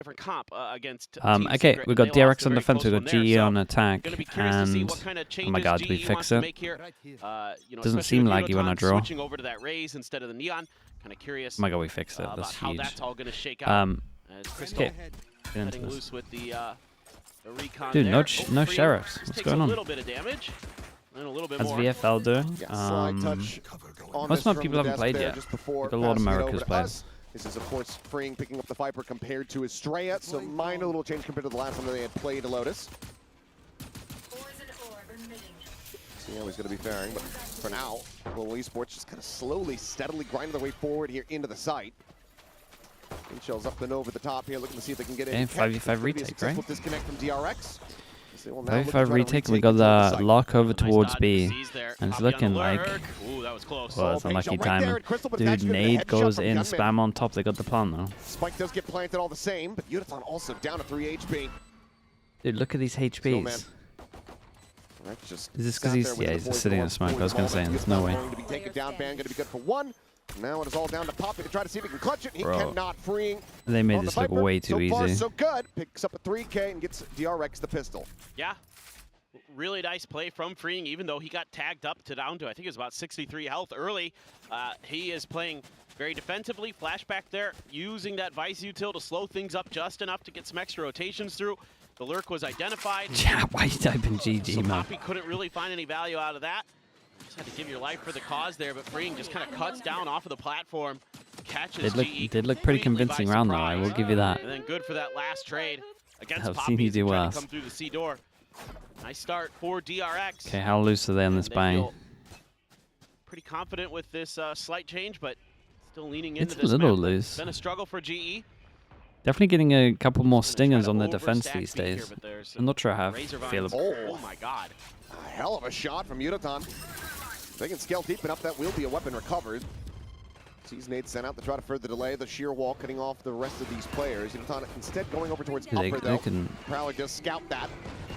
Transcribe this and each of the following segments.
different comp against okay, we got DRX on defense, we got GE on attack, and oh my god, did we fix it? Doesn't seem laggy when I draw. Switching over to that raise instead of the neon. Kind of curious. Oh my god, we fixed it. That's how huge. that's all going to shake out. Okay, Cutting loose with the recon. Dude, there. no sheriffs. What's going on? A little bit of damage. And a little bit How's more. VFL doing? Most of my people haven't played yet. Like a lot of America's played. This is, of course, freeing, picking up the Viper compared to Estrella, so minor little change compared to the last time that they had played Lotus. See how he's going to be faring, but for now, Global Esports just kind of slowly, steadily grinding their way forward here into the site. Shells up and over the top here, looking to see if they can get in. 5v5 retake, right? Disconnect from DRX. 5v5 retake, we got the lock over towards B, and it's looking like, well, it's unlucky time. Dude, nade goes in, spam on top, they got the plan though. Spike does get planted all the same, but Udaton also down to 3 HP. Dude, look at these HPs. Is this because he's just sitting in the smoke? I was going to say, there's no way. Going to be taken down, Ban going to be good for 1. Now it is all down to Poppy to try to see if he can clutch it. He cannot, freeing. They made this look way too easy. So far, so good. Picks up a 3K and gets DRX the pistol. Yeah. Really nice play from Freeing, even though he got tagged up to down to, I think it was about 63 health early. He is playing very defensively. Flashback there, using that Vice util to slow things up just enough to get some extra rotations through. The lurk was identified. Yeah, why are you typing GG, so man? Poppy couldn't really find any value out of that. Just had to give your life for the cause there, but Freeing just kind of cuts down off of the platform, catches GE. Did look pretty convincing round though, I will give you that. And then good for that last trade against I've Poppy. seen you do Trying worse. to come through the C door. Nice start for DRX. Okay, how loose are they on this bang? Pretty confident with this slight change, but still leaning into this. It's a little map. loose. Been a struggle for GE. Definitely getting a couple more stingers on their defense these days. I'm not sure how I feel about it. Oh my god. A hell of a shot from Udaton. They can scale deep enough, that will be a weapon recovered. Sees nade sent out to try to further delay the sheer wall, cutting off the rest of these players. Udaton instead going over towards upper though. Prowler does scout that.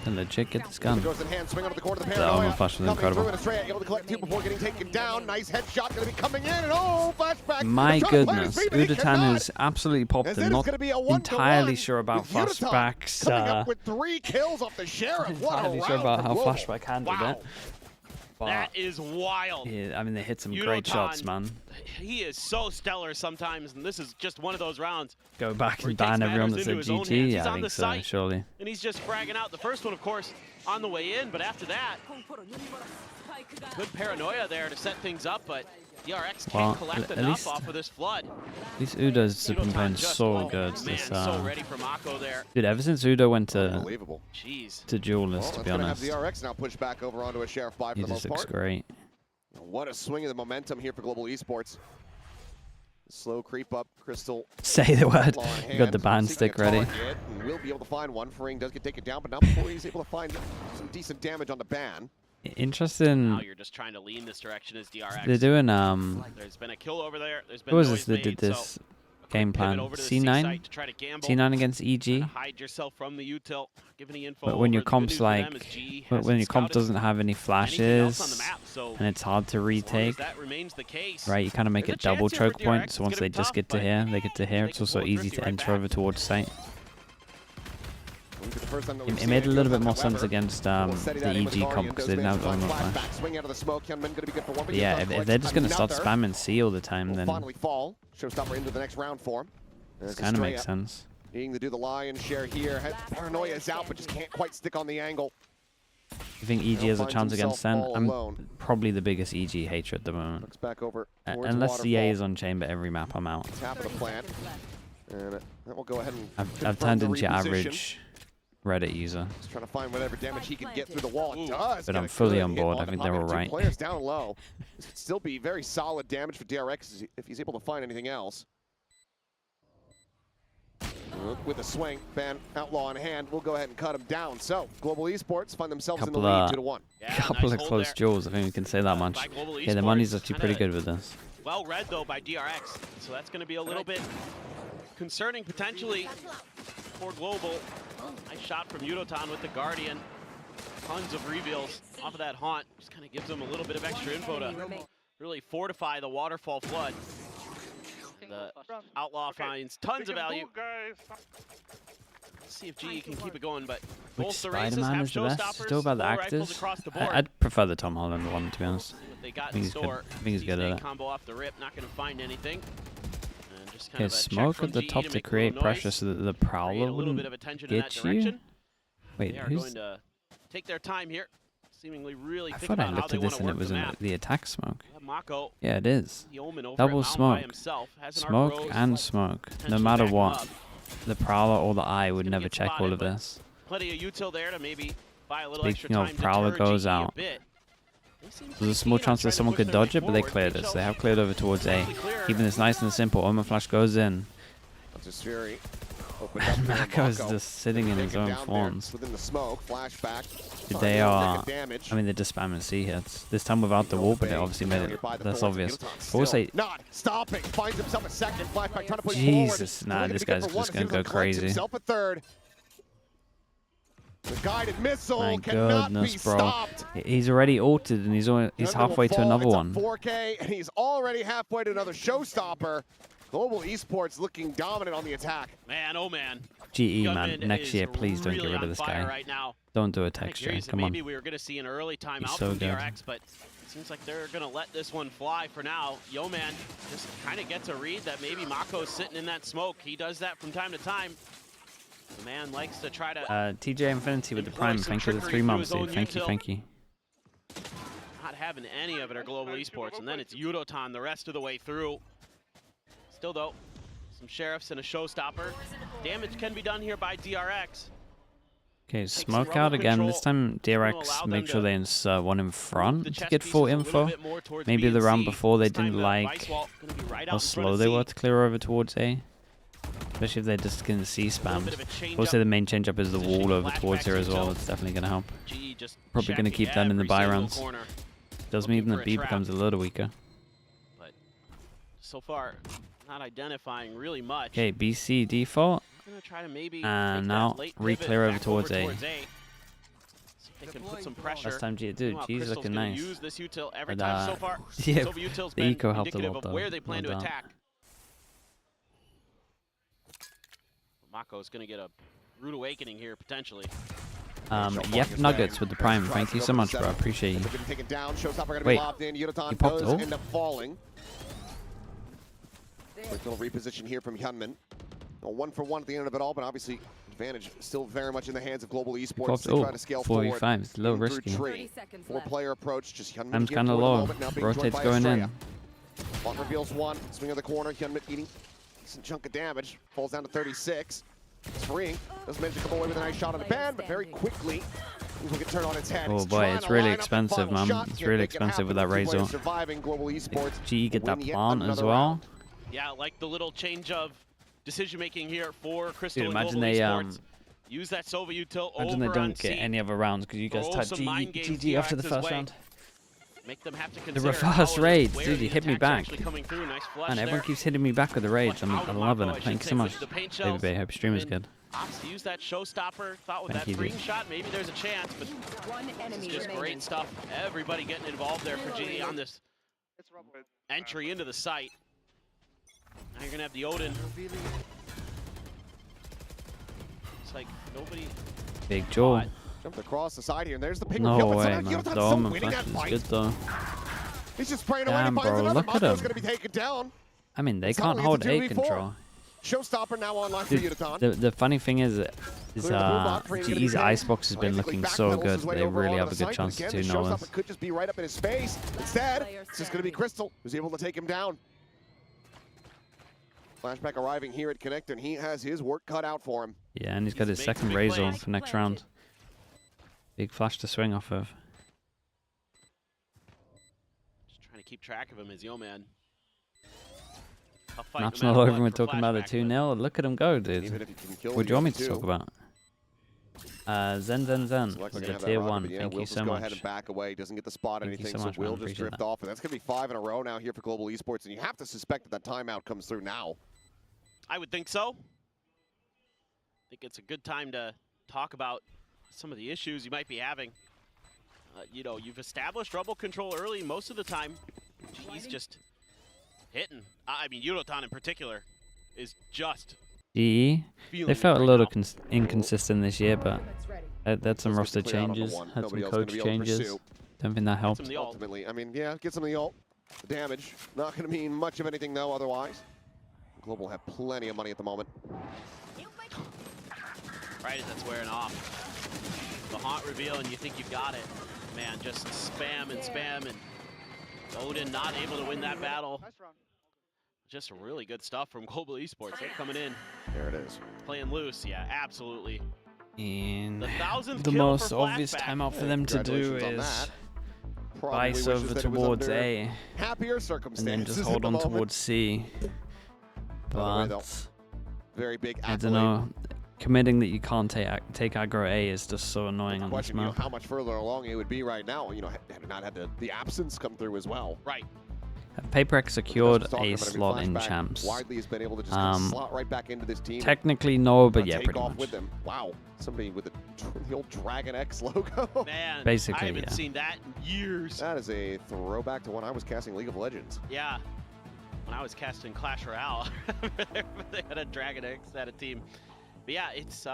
Can legit get this gun. Goes in hand, swing onto the corner of the The armor flash was incredible. Able to collect 2 before getting taken down. Nice headshot going to be coming in, and oh, flashback. My goodness, Udaton has absolutely popped in. Not entirely sure about flashbacks. Coming up with 3 kills off the Sheriff. What entirely sure about how flashback handled it. But that is wild. Yeah, I mean, they hit some great shots, man. He is so stellar sometimes, and this is just one of those rounds. Go back and ban everyone that said GG? Yeah, I think so, surely. And he's just fragging out. The first one, of course, on the way in, but after that, good paranoia there to set things up, but DRX can't collect enough off of this flood. At least Udo's been playing so good. So ready for Mako there. Dude, ever since Udo went to Duelist, to be honest. DRX now push back over onto a Sheriff 5 for the most part. He just looks great. What a swing of the momentum here for Global Esports. Slow creep up, Crystal. Say the word. You got the band stick ready. We'll be able to find one. Freeing does get taken down, but not before he's able to find some decent damage on the ban. Interesting. Now you're just trying to lean this direction as DRX. They're doing There's been a kill over there. There's been who was this that did this game plan? C9? C9 against EG? Hide yourself from the util. Give any info. But when your comp's like, when your comp doesn't have any flashes and it's hard to retake, right? You kind of make it double choke point. So once they just get to here, they get to here. It's also easy to enter over towards site. It made a little bit more sense against the EG comp because they didn't have the flash. But yeah, if they're just going to start spamming C all the time, then it kind of makes sense. Needing to do the lion's share here. Paranoia is out, but just can't quite stick on the angle. You think EG has a chance against Sen? I'm probably the biggest EG hater at the moment. Looks back over unless CA is on chamber every map, I'm out. Tap of the plant. And that will go ahead and I've turned into your average Reddit user. Just trying to find whatever damage he can get through the wall. It does. But I'm fully on board. I think they're all right. Players down low. This could still be very solid damage for DRX if he's able to find anything else. With a swing, Ban Outlaw in hand, we'll go ahead and cut him down. So, Global Esports find themselves in the lead 2-1. Couple of close duels, I think we can say that much. Yeah, the money's actually pretty good with this. Well read, though, by DRX. So that's going to be a little bit concerning, potentially, for Global. Nice shot from Udotan with the Guardian. Tons of reveals off of that haunt. Just kind of gives them a little bit of extra info to really fortify the waterfall flood. The Outlaw finds tons of value. Let's see if GE can keep it going, but Which both the races Spider-Man have is the best? showstoppers, Still about the full rifles actors? across the board. I'd prefer the Tom Holland one, to be honest. What they got I think in store. I think he's good at it. Combo off the rip, not going to find anything. And just kind Okay, of a check smoke from at the GE top to make a create little pressure noise. so that the Create Prowler a little bit of wouldn't attention in that get you? direction. Wait, They are who's... going to take their time here, seemingly really I think thought I about how looked they at want this to and work it was the in map. the attack smoke. Mako, Yeah, it is. the Omen over Double at Mountain smoke. by himself, has an arc Smoke rose, and smoke. No potentially matter back him what, up. the Prowler or the Eye would Gonna never get check all spotted, of but this. Plenty of util there to maybe buy a little extra Speaking of, time. Prowler deter goes GE a out. bit. They seem There's a pretty small keen on chance that trying to someone push could their way dodge it, but they forward. cleared this. They have cleared over towards A. Definitely clear. Keeping this nice and simple. Omen Flash goes in. That's just very open up And there. Mako's Mako just sitting in his taken own down there thorns. within the smoke, flashback. They are... Damage. I mean, they're just spamming C hits. This time without the wall, but they obviously made it less obvious. But we'll say... Not stopping. Finds himself a second flashback, trying to push Jesus, forward. nah, this guy's just gonna go crazy. Himself a third. The guided missile My cannot be goodness, bro. stopped. He's already ulted and he's halfway to another It's a one. 4K, and he's already halfway to another showstopper. Global Esports looking dominant on the attack. Man, oh man. GE, man. Gunman Next is year, please don't get really rid of on this fire guy. right now. Don't do a I texture. agree, so Come on. maybe we were going to see an early timeout so from good. DRX, but it seems like they're going to let this one fly for now. Yo-Man just kind of gets a read that maybe Mako's sitting in that smoke. He does that from time to time. The man likes to try to... TJ Infinity with the Prime. Thank you for the 3 months, dude. Thank you, thank you. Not having any of it are Global Esports, and then it's Yudotan the rest of the way through. Still, though, some Sheriffs and a Showstopper. Damage can be done here by DRX. Okay, smoke out again. This time DRX make sure they insert one in front to get full info. Maybe the round before they didn't like how slow they were to clear over towards A. Especially if they're just going to C spam. Also, the main change up is the wall over towards here as well. It's definitely going to help. Probably going to keep that in the buy rounds. Does mean that B becomes a little weaker. But so far, not identifying really much. Okay, BC default. Gonna try to maybe And now re-clear over towards A. See if they can put some pressure. Last time G, dude, Meanwhile, G's Crystal's looking gonna nice. Use this util every But, time so far. yeah, Silver util's the been eco helped a indicative lot of though. where they plan No to doubt. attack. Mako's gonna get a rude awakening here potentially. Yep, Nuggets with the Prime. Thank you so much, bro. Appreciate you. Taken down. Showstopper gonna be Wait, lobbed in. Yudotan he popped does ult? end up falling. Quick little reposition here from Hyunmin. A 1-for-1 at the end of it all, but obviously advantage still very much in the hands of Global Esports. Popped They try to ult. scale 45. forward. It's a little in through risky. tree. 4-player approach. Just Hyunmin Time's here kind of for the low. moment, now being joined Rotate's by going Australia. in. Bot reveals one. Swing of the corner. Hyunmin eating a decent chunk of damage. Falls down to 36. It's freeing. Doesn't manage to come away with a nice shot on the band, but very quickly things will get turned on its head. Oh He's boy, trying it's to really line up the expensive, final man. shot. It's Can't really make it expensive with happen. that Two players Razor. surviving. Global Esports G get that win yet plant as another well. round. Yeah, like the little change of decision making here for Crystal Dude, and imagine Global they Esports. Use that Sova util imagine they over on don't get C. any other rounds because you guys Throw typed some mind games GG after the DRX's first way. round. Make them have to The consider reverse how raids, where dude, the he hit me attacks are back. actually coming through. Nice flush And everyone there. keeps hitting me back with the rage. I'm Out of loving Mako, it. I Thank you should so say, much. with the paint Baby shells. Bay, hope your stream is And good. Opts to use that showstopper. Thought with Thank that you, freeing dude. shot, maybe there's a chance, but this is just great stuff. Everybody getting involved there for GE on this entry into the site. Now you're gonna have the Odin. It's like nobody. Big Joel. Jumped across the side here, and there's the ping. No kill, but way, somehow man. Yudotan's The still Omen winning Flash that is fight. good though. He's just spraying away Damn, and finds bro, another. look at Mako's him. gonna be taken down. I mean, they Suddenly can't hold it's a A 2v4. control. Showstopper now online Dude, for Yudotan. the funny thing is Clear the boombox, Free gonna be GE's there. icebox has been Basically looking so backpedals good. his way They over really onto have a the good site, but chance again, to this 2-0 Showstopper this. could just be right up in his face. Instead, it's just going to be Crystal who's able to take him down. Flashback arriving here at Connect, and he has his work cut out for him. Yeah, and he's got his made some second big Razor plays. for next round. Big flash to swing off of. Just trying to keep track of him as Yo-Man. Tough fight, Maps no not matter over what when we're for talking about it Flashback, 2-0. Look at him go, Even dude. if you can kill What do you want me to too. talk about? Zen Select with gonna the have that tier rocket, 1. but yeah, Thank you Will's so just go ahead much. and back away. Doesn't get the spot Thank you anything, so so much, man. Will just Appreciate drift that. off. And that's going to be 5 in a row now here for Global Esports, and you have to suspect that that timeout comes through now. I would think so. I think it's a good time to talk about some of the issues you might be having. You know, you've established rebel control early most of the time. He's just hitting. I mean, Yudotan in particular is just GE, they felt a little inconsistent this year, but that's some roster changes, had some coach changes. Don't think that helped. Ultimately, I mean, yeah, get some of the ult. The damage, not going to mean much of anything, though, otherwise. Global have plenty of money at the moment. Right as that's wearing off. The haunt reveal, and you think you've got it. Man, just spam and spam, and Odin not able to win that battle. Just really good stuff from Global Esports. They're coming in. There it is. Playing loose, yeah, absolutely. And the the most obvious timeout for them to do is vice over towards A, happier and then just hold on towards C. But very big I don't know. Committing that you can't take aggro A is just so annoying on this map. How much further along it would be right now, had not had the absence come through as well. Right. PaperX secured a slot in champs. Widely has been able to just slot right back into this team. Technically no, but yeah, pretty much. With them. Wow, somebody with the old Dragon X logo. Man, basically, I haven't seen that in years. That is a throwback to when I was casting League of Legends. Yeah, when I was casting Clash Royale, they had a Dragon X, they had a team. But yeah, it's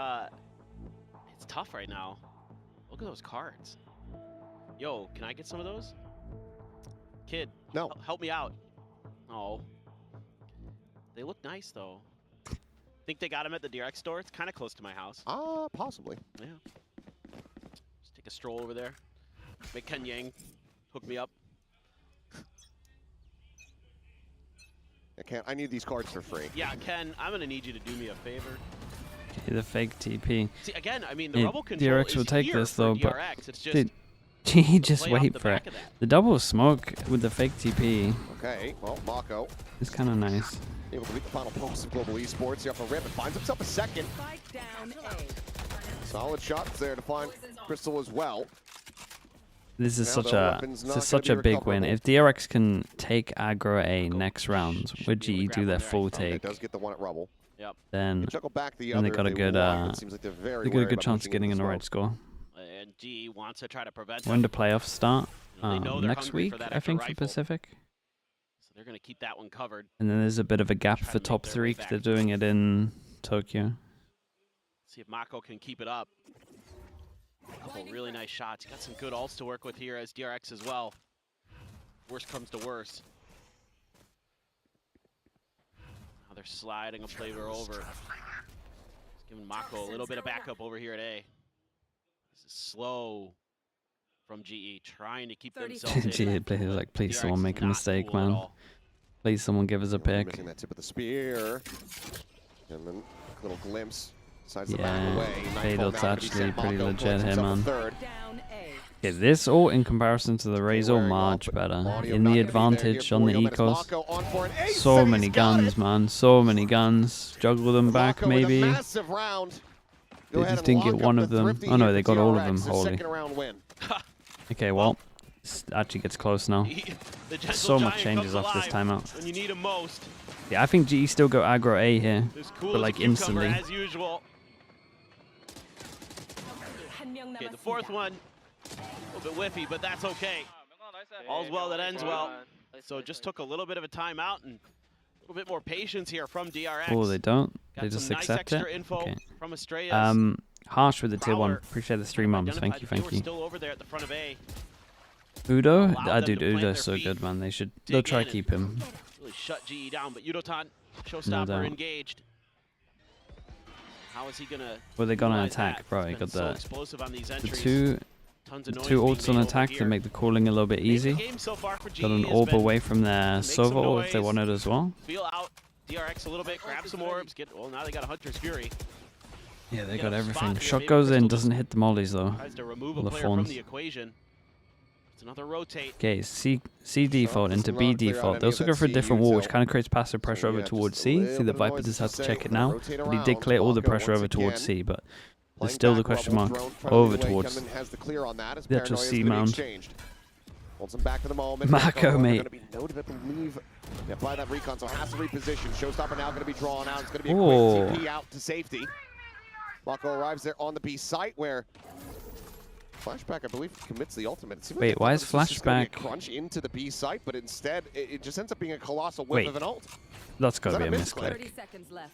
tough right now. Look at those cards. Yo, can I get some of those? Kid, no. Help me out. Oh. They look nice, though. Think they got them at the DRX store? It's kind of close to my house. Possibly. Yeah. Just take a stroll over there. Make Ken Yang hook me up. I need these cards for free. Yeah, Ken, I'm going to need you to do me a favor. Okay, the fake TP. See, again, I mean, the Rebel control DRX is will take here this, though, for but DRX. It's just... Gee, just wait for it. The double smoke with the fake TP. Okay, well, Mako is kind of nice. Able to beat the final pokes of Global Esports. Here for Rip and finds himself a second. Solid shots there to find Crystal as well. This is such a big win. If DRX can take aggro A next round, with GE do their full take, does get the one at Rubble. Yep. Then they got a good chance of getting an alright score. And GE wants to try to prevent when the playoffs start next week, for I think, for Pacific. So they're going to keep that one covered. And then there's a bit of a gap for top 3 because they're doing it in Tokyo. See if Mako can keep it up. A couple really nice shots. Got some good ults to work with here as DRX as well. Worst comes to worst. Now they're sliding a flavor over. Just giving Mako a little bit of backup over here at A. This is slow from GE, trying to keep themselves in. GE like, please someone make a mistake, man. Please someone give us a pick. Missing that tip of the spear. And then a little glimpse. Decides to back away. Fadel's actually pretty legit here, man. Okay, this ult in comparison to the Razor, much better. In the advantage on the ecos. So many guns, man. So many guns. Juggle them back, maybe. They just didn't get one of them. Oh no, they got all of them. Holy. Okay, well, this actually gets close now. So much changes off this timeout. When you need them most. Yeah, I think GE still go aggro A here, but like instantly. As usual. Okay, the fourth one, a little bit whiffy, but that's okay. All's well that ends well. So it just took a little bit of a timeout and a little bit more patience here from DRX. Oh, they don't. They Got just some accept nice it. info Okay. From Estrellas. Harsh with the tier 1. Appreciate the 3 months. Thank you, thank you. Still over there at the front of A. Udo, dude, Udo's so good, man. They'll try to keep him. Really shut GE down, but Yudotan, showstopper engaged. How is he gonna? Well, they're gonna attack, bro. You got the two ults on attack to make the calling a little bit easy. Got an orb away from their Sova ult if they wanted as well. Feel out DRX a little bit, grab some orbs. Well, now they got a Hunter's Fury. Yeah, they got everything. Shot goes in, doesn't hit the mollies though. Tries to remove a player from the equation. It's another rotate. Okay, C default into B default. They also go for a different wall, which kind of creates passive pressure over towards C. See, the Viper just has to check it now. But he did clear all the pressure over towards C, but there's still the question mark over towards the actual C mount. Mako, mate. By that recon, so has to reposition. Showstopper now going to be drawn out. It's going to be a quick TP out to safety. Mako arrives there on the B site where Flashback, I believe, commits the ultimate. Wait, why is Flashback crunch into the B site, but instead it just ends up being a colossal whiff of an ult. That's gotta be a misclick. 30 seconds left.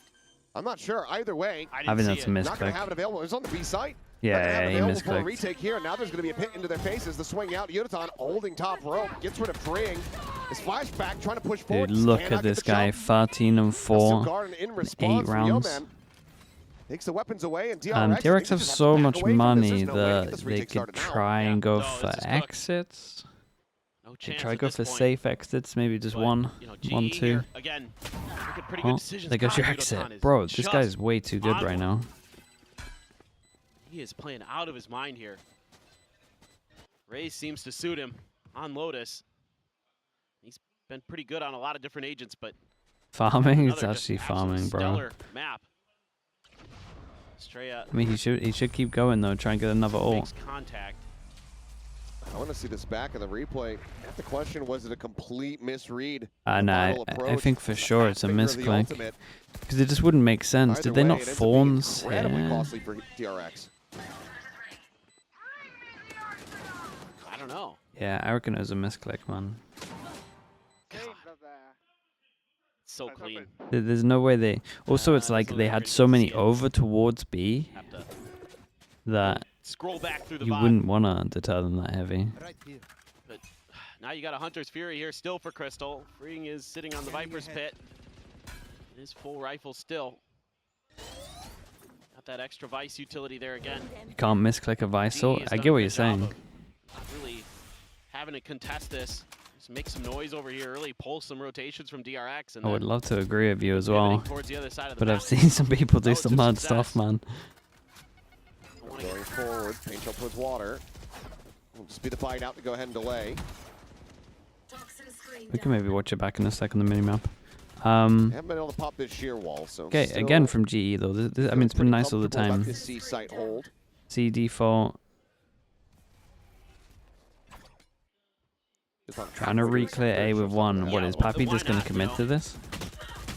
I'm not sure. Either way, I think that's a misclick. Not going to have it available. It's on the B site. Yeah, he misclicked. Retake here. Now there's going to be a pit into their faces. The swing out. Yodaton holding top rope. Gets rid of Freeing. His flashback trying to push forward. Dude, look at this guy. 13-4. 8 rounds. Takes the weapons away, and DRX have so much money that they could try and go for exits. They try to go for safe exits, maybe just one, 2. Again, Oh, there goes your exit. Bro, this guy is way too good right now. He is playing out of his mind here. Ray seems to suit him on Lotus. He's been pretty good on a lot of different agents, but farming? It's actually farming, bro. Stellar map. I mean, he should keep going though. Try and get another ult. Contact. I want to see this back in the replay. The question, was it a complete misread? No, I think for sure it's a misclick. Because it just wouldn't make sense. Did they not fawns here? Costly for DRX. I don't know. Yeah, I reckon it was a misclick, man. So clean. There's no way they... Also, it's like they had so many over towards B that scroll back through the you wouldn't want to deter them that heavy. But now you got a Hunter's Fury here still for Crystal. Freeing is sitting on the Viper's pit. It is full rifle still. Got that extra Vice utility there again. You can't misclick a Vice ult. I get what you're saying. Not really having to contest this. Just make some noise over here early, pull some rotations from DRX. And I would love to agree with you as well. But I've seen seen some people do some mad stuff, man. Going forward, paint shot towards water. Will just be the fight out to go ahead and delay. We can maybe watch it back in a second, the minimap. Haven't been able to pop this sheer wall, so okay, again from GE though. I mean, it's been nice all the time. C site hold. C default. Trying to reclear A with 1. What is Pappy just going to commit to this?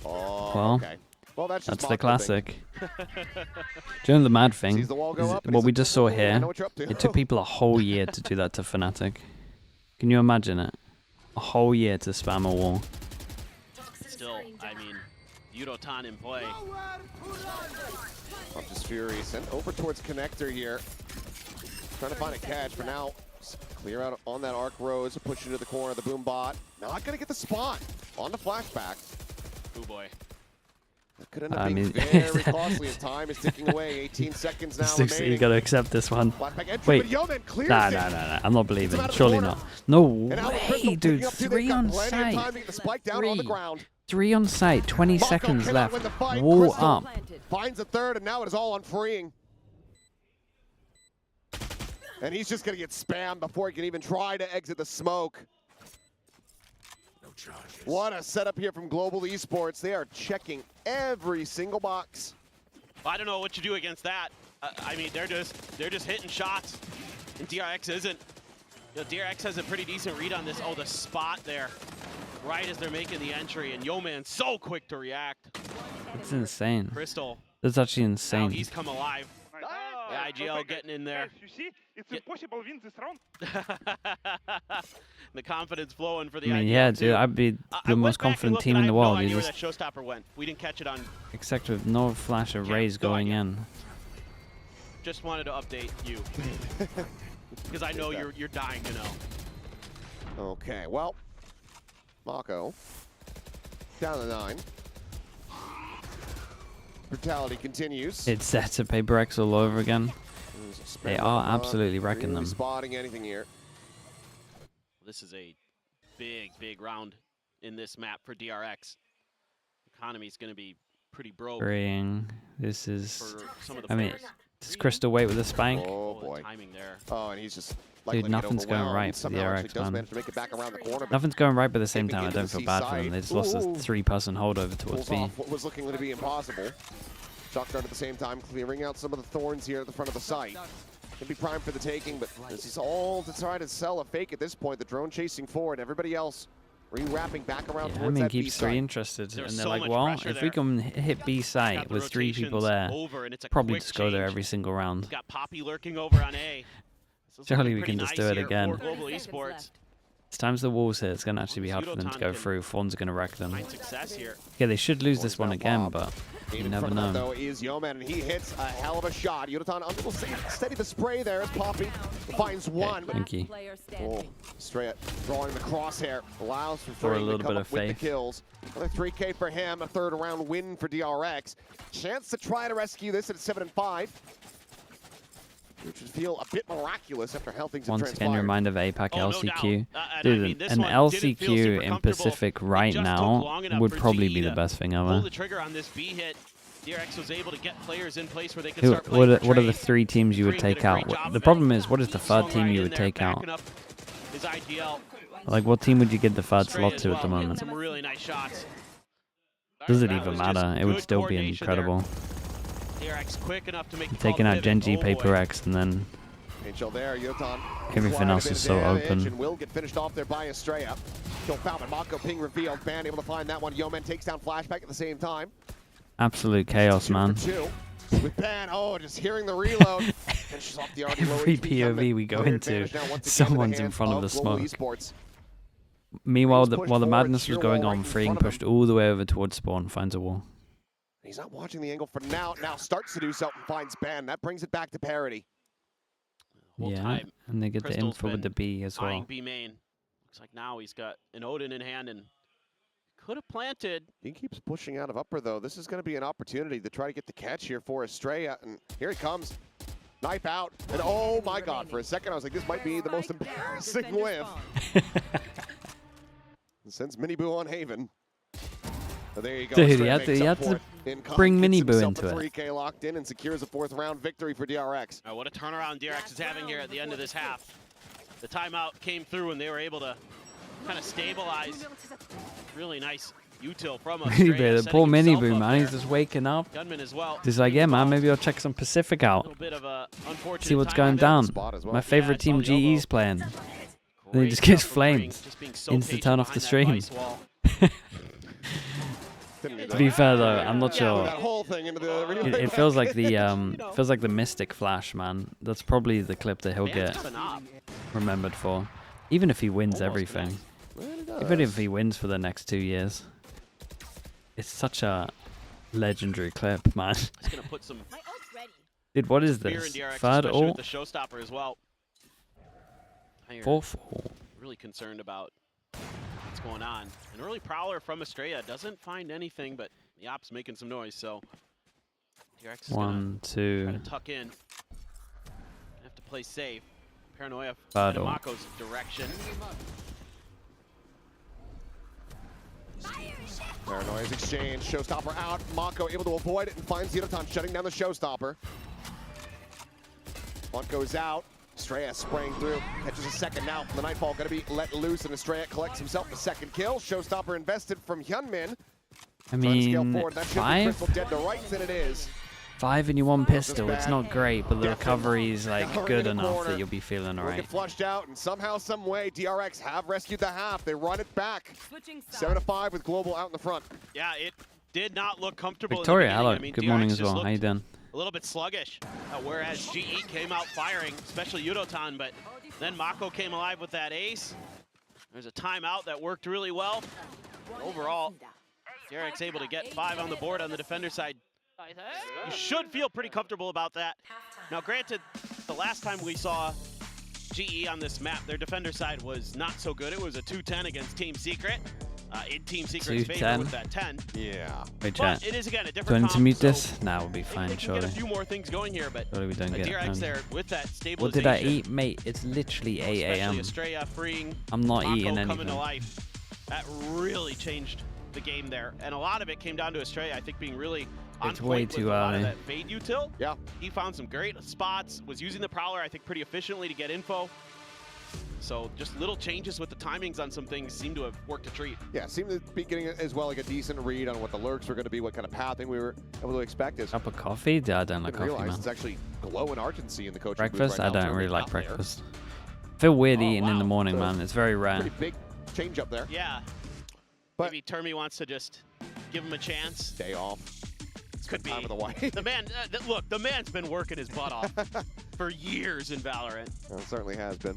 Oh, well, okay. Well, that's the classic. Do you know the mad thing? Is what we just saw here, it took people a whole year to do that to Fnatic. Can you imagine it? A whole year to spam a wall. Still, I mean, Yudotan in play. Just Fury sent over towards connector here. Trying to find a catch for now. Clear out on that arc rose, push into the corner of the boom bot. Not gonna get the spot on the flashback. Oh boy. That could end up being very costly as time is ticking away. 18 seconds now remaining. You gotta accept this one. Wait, nah, I'm not believing. Surely not. No way, dude. 3 on site. 3 on site. 20 seconds left. Wall up. Finds a third, and now it is all on Freeing. And he's just going to get spammed before he can even try to exit the smoke. No charges. What a setup here from Global Esports. They are checking every single box. I don't know what you do against that. I mean, they're just hitting shots, and DRX isn't. You know, DRX has a pretty decent read on this. Oh, the spot there, right as they're making the entry, and Yeoman's so quick to react. It's insane. Crystal. That's actually insane. Now he's come alive. Yeah, IGL getting in there. You see, it's impossible to win this round. The confidence flowing for the I mean, yeah, dude, I'd be the most confident team in the world. I where that showstopper went. We didn't catch it on. Except with no flash of rays going in. Just wanted to update you because I know you're dying to know. Okay, well, Mako down to 9. Brutality continues. It's set to Paper X all over again. They are absolutely wrecking them. Spotting anything here. This is a big round in this map for DRX. Economy's going to be pretty broke. This is. For some of the I mean, does Crystal wait with a spike? Oh boy. Timing there. Oh, and he's just. Dude, nothing's going right for the DRX, man. Nothing's going right, but at the same time, I don't feel bad for them. They just lost a 3-person holdover towards B. What was looking to be impossible. Shockguard at the same time, clearing out some of the thorns here at the front of the site. Can be primed for the taking, but this is all to try to sell a fake at this point. The drone chasing forward, everybody else rewrapping back around towards that keeps B 3 interested, and they're like, well, if there. we can hit B site with 3 people there, probably just go there every single round. Got Poppy lurking over on A. Surely we can just do it again. Global Esports. It's times the walls here. It's going to actually be hard for them to go through. Fawn's going to wreck them. Success here. Yeah, they should lose this one again, but you never know. Though is Yeoman, and he hits a hell of a shot. Yudotan unable to steady the spray there as Poppy finds one. Okay, thank you. Oh, straight drawing the crosshair allows for a little bit of with faith. The kills. Another 3K for him, a third round win for DRX. Chance to try to rescue this at 7-5. Which would feel a bit miraculous after how things have Once transpired. again, reminder of APAC Oh, LCQ. no Dude, an LCQ in Pacific right now would probably be the best thing Pull ever. the trigger on this B hit. DRX was able to get players in place where they could Who, start playing what are the trades. 3 teams you would Green did take a out? great job The of problem it. is, what is the Swung third team right you in would there, take out? backing up his IDL. Like, what team would you give the third Stray slot as to at the well. moment? Some really nice shots. Does it That even was just matter? It would good still be coordination incredible. there. DRX quick enough to make the Taking call out to Genji, pivot. Paper X, and then Angel there, Yudotan. everything else is so open. And will get finished off there by Estrella. Kill found, and Mako ping revealed. Ban able to find that one. Yeoman takes down Flashback at the same time. Absolute chaos, man. 2 for 2. With Ban, just hearing the reload. And she's off the already low Every HP. POV we go Clear into, advantage now once again someone's the in front of the Global smoke. Esports. Meanwhile, He's pushed while the forward, madness was sheer going wall on, right in Freeing front of pushed all the way over towards spawn, finds a wall. He's not watching the angle for now. Now starts to do so and finds Ban. That brings it back to parity. Whole Yeah, time, and they get the Crystal's info with the been B as eyeing well. B main. Looks like now he's got an Odin in hand and could have planted. He keeps pushing out of upper, though. This is going to be an opportunity to try to get the catch here for Estrella. And here he comes. Knife out. And oh my God, for a second I was like, this might be the most embarrassing whiff. And sends Miniboo on Haven. So there you go. Dude, Estrella he had makes to up for it. In bring gets Miniboo himself into a it. 3K locked in and secures a 4th round victory for DRX. What a turnaround DRX is having here at the end of this half. The timeout came through and they were able to kind of stabilize. Really nice util from us. The poor Miniboo, man. He's just waking up. Gunman as well. He's like, yeah, man, maybe I'll check some Pacific A out. little bit of a unfortunate See what's time going down. Spot as well. My favorite Yeah, I team, saw the elbow. GE's playing. Then he Great just gets stuff from Freeing, flamed. just being so Insta patient turn off the behind that stream. ice wall. To be fair though, I'm not sure. That whole thing into the It feels like the Mystic Flash, man. That's probably the clip that he'll Man's get just an op. remembered for. Even if he wins Almost everything. missed. Even if he wins for the next 2 years. It's such a legendary clip, man. It's gonna put some Dude, what is fear in this? DRX, Third especially with ult? the showstopper as well. You're 4-4. really concerned about what's going on. An early prowler from Estrella doesn't find anything, but the op's making some noise, so DRX is 1, try 2. to tuck in. Have to play safe. Paranoia Third in ult. Mako's direction. Paranoia's exchange, showstopper out. Mako able to avoid it and finds Yudotan shutting down the showstopper. One goes out. Estrella spraying through, catches a second now. The Nightfall gonna be let loose, and Estrella collects himself a second kill. Showstopper invested from Hyunmin. I Trying to scale mean, forward. That should be 5? Crystal dead to rights, and it is. 5 and you 1 pistol. It's bad. not great, but the recovery is like Covering good in the enough corner. that you'll be feeling Will alright. get flushed out, and somehow, some way, DRX have rescued the half. They run it back. 7-5 with Global out in the front. Yeah, it did not look comfortable. Victoria, in the beginning. hello. I mean, Good DRX morning as just well. How you looked doing? a little bit sluggish, whereas GE came out firing, especially Yudotan, but then Mako came alive with that ace. There's a timeout that worked really well. Overall, DRX able to get 5 on the board on the defender side. You should feel pretty comfortable about that. Now, granted, the last time we saw GE on this map, their defender side was not so good. It was a 2-10 against Team Secret. In Team Secret's favor 2-10? with that 10. Yeah. Wait, But chat. it is, again, a Do I different need to comp, mute so this? Nah, we'll be maybe fine, they can surely. get a few more things going here, but Surely we don't get DRX there with that What stabilization. did I eat? Mate, it's literally 8 Especially a.m. Estrella freeing I'm not Mako eating coming to anything. life. That really changed the game there. And a lot of it came down to Estrella, I think, being really on It's point way with too a lot of early. that Fade util. Yeah. He found some great spots, was using the Prowler, I think, pretty efficiently to get info. So just little changes with the timings on some things seem to have worked a treat. Yeah, seemed to be getting as well like a decent read on what the lurks were going to be, what kind of pathing we were able to expect. Is Cup of coffee? I don't like didn't coffee, realize man. it's actually glow and argency in the coaching booth Breakfast? right I now. It's don't really like out there. breakfast. Feel weird eating in wow. the morning, So, man. It's very rare. Pretty big change up there. Yeah. But- Maybe Termi wants to just give him a chance. Day off. Could be. Time of the wife. The man, look, the man's been working his butt off for years in Valorant. Well, it certainly has been.